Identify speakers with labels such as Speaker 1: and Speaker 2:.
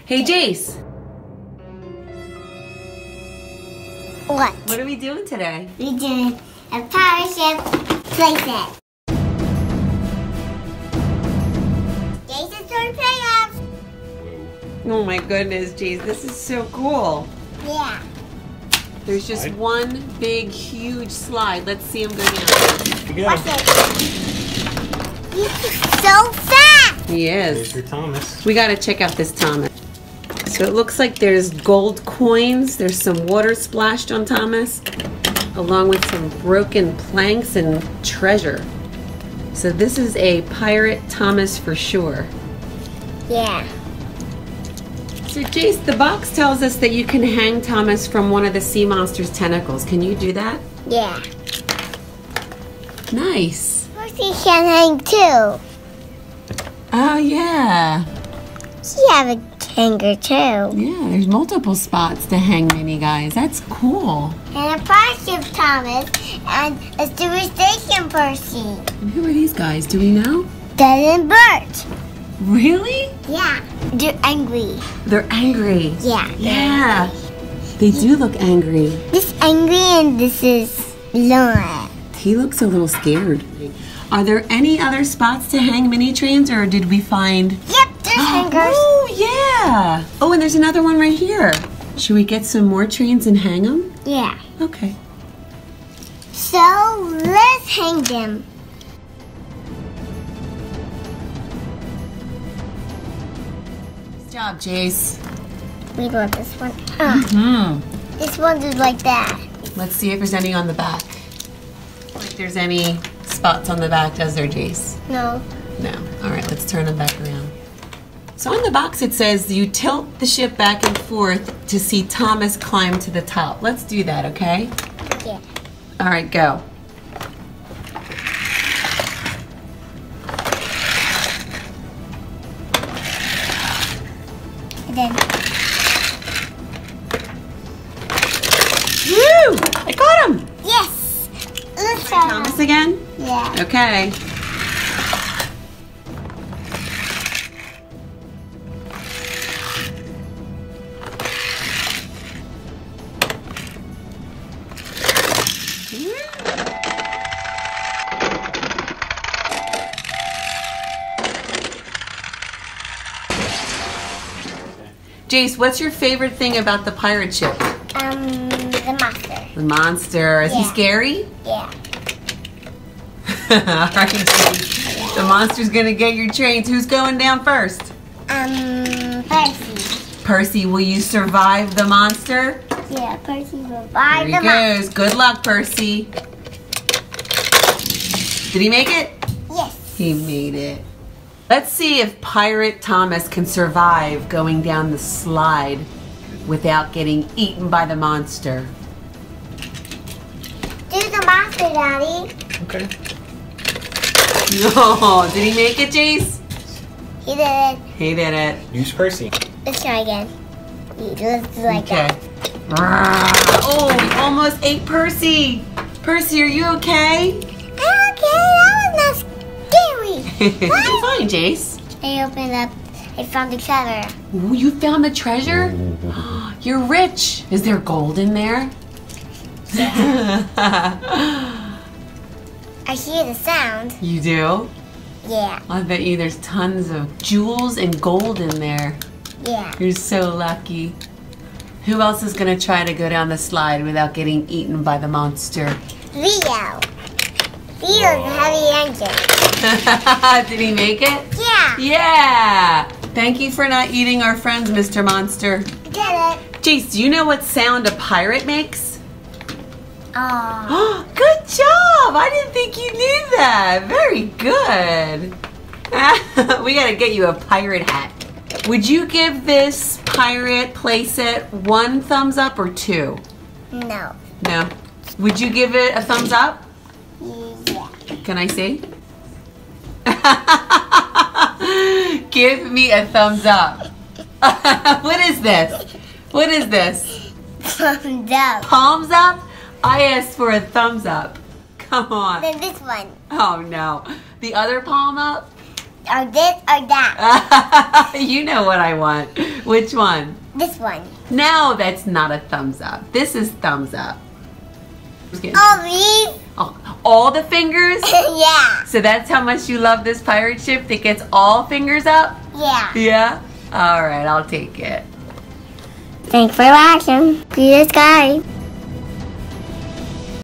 Speaker 1: Hey, Jace.
Speaker 2: What?
Speaker 1: What are we doing today?
Speaker 2: We're doing a pirate ship playset. Jason's doing playoffs.
Speaker 1: Oh my goodness, Jace, this is so cool.
Speaker 2: Yeah.
Speaker 1: There's just one big, huge slide. Let's see him go down.
Speaker 2: Watch it. He's so fast.
Speaker 1: He is.
Speaker 3: There's your Thomas.
Speaker 1: We gotta check out this Thomas. So it looks like there's gold coins. There's some water splashed on Thomas, along with some broken planks and treasure. So this is a pirate Thomas for sure.
Speaker 2: Yeah.
Speaker 1: So Jace, the box tells us that you can hang Thomas from one of the sea monster's tentacles. Can you do that?
Speaker 2: Yeah.
Speaker 1: Nice.
Speaker 2: Percy can hang too.
Speaker 1: Oh yeah.
Speaker 2: She have a hanger too.
Speaker 1: Yeah, there's multiple spots to hang Minnie, guys. That's cool.
Speaker 2: And a pirate ship Thomas and a superstation Percy.
Speaker 1: And who are these guys? Do we know?
Speaker 2: Dad and Bert.
Speaker 1: Really?
Speaker 2: Yeah. They're angry.
Speaker 1: They're angry.
Speaker 2: Yeah.
Speaker 1: Yeah. They do look angry.
Speaker 2: This angry and this is Laura.
Speaker 1: He looks a little scared. Are there any other spots to hang mini trains, or did we find...
Speaker 2: Yep, there's hangers.
Speaker 1: Oh, yeah. Oh, and there's another one right here. Should we get some more trains and hang them?
Speaker 2: Yeah.
Speaker 1: Okay.
Speaker 2: So, let's hang them.
Speaker 1: Good job, Jace.
Speaker 2: We want this one. Oh. This one is like that.
Speaker 1: Let's see if there's any on the back. If there's any spots on the back, does there, Jace?
Speaker 2: No.
Speaker 1: No. All right, let's turn them back around. So on the box it says you tilt the ship back and forth to see Thomas climb to the top. Let's do that, okay?
Speaker 2: Yeah.
Speaker 1: All right, go.
Speaker 2: And then,
Speaker 1: Woo! I got him!
Speaker 2: yes! Let's try
Speaker 1: Thomas again?
Speaker 2: Yeah.
Speaker 1: Okay. Jace, what's your favorite thing about the pirate ship?
Speaker 2: The monster.
Speaker 1: The monster. Is he
Speaker 2: Yeah.
Speaker 1: scary?
Speaker 2: Yeah.
Speaker 1: Alright, Jace. The monster's gonna get your trains. Who's going down first?
Speaker 2: Percy.
Speaker 1: Percy, will you survive the monster?
Speaker 2: Yeah, Percy will buy
Speaker 1: There he
Speaker 2: the monster.
Speaker 1: goes. Good luck, Percy. Did he make it?
Speaker 2: Yes.
Speaker 1: He made it. Let's see if Pirate Thomas can survive going down the slide without getting eaten by the monster.
Speaker 2: Do the monster, Daddy.
Speaker 3: Okay.
Speaker 1: No, did he make it, Jace?
Speaker 2: He did it.
Speaker 1: He did it.
Speaker 3: Use Percy.
Speaker 2: Let's try again. Let's do like
Speaker 1: Okay.
Speaker 2: that.
Speaker 1: Oh, he almost ate Percy. Percy, are you okay?
Speaker 2: Okay, that was not scary.
Speaker 1: You're fine, Jace.
Speaker 2: I opened up. I found the treasure.
Speaker 1: Ooh, you found the treasure? You're rich. Is there gold in there?
Speaker 2: I hear the sound.
Speaker 1: You do?
Speaker 2: Yeah.
Speaker 1: I bet you there's tons of jewels and gold in there.
Speaker 2: Yeah.
Speaker 1: You're so lucky. Who else is going to try to go down the slide without getting eaten by the monster?
Speaker 2: Leo. Leo's a heavy engine.
Speaker 1: Did he make it?
Speaker 2: Yeah.
Speaker 1: Yeah! Thank you for not eating our friends, Mr. Monster.
Speaker 2: Did it.
Speaker 1: Jace, do you know what sound a pirate makes?
Speaker 2: Oh.
Speaker 1: Good job! I didn't think you knew that. Very good. We gotta get you a pirate hat. Would you give this pirate playset 1 thumbs up or 2?
Speaker 2: No.
Speaker 1: No. Would you give it a thumbs up?
Speaker 2: Yeah.
Speaker 1: Can I see? Give me a thumbs up. What is this? What is this?
Speaker 2: Thumbs up.
Speaker 1: Palms up? I asked for a thumbs up. Come on.
Speaker 2: Then this one.
Speaker 1: Oh no. The other palm up?
Speaker 2: or this or that.
Speaker 1: You know what I want. Which one?
Speaker 2: This one.
Speaker 1: No, that's not a thumbs up. This is thumbs up.
Speaker 2: All these?
Speaker 1: Oh, all the fingers?
Speaker 2: Yeah.
Speaker 1: So that's how much you love this pirate ship that gets all fingers up?
Speaker 2: Yeah.
Speaker 1: Yeah? Alright, I'll take it.
Speaker 2: Thanks for watching. See you guys.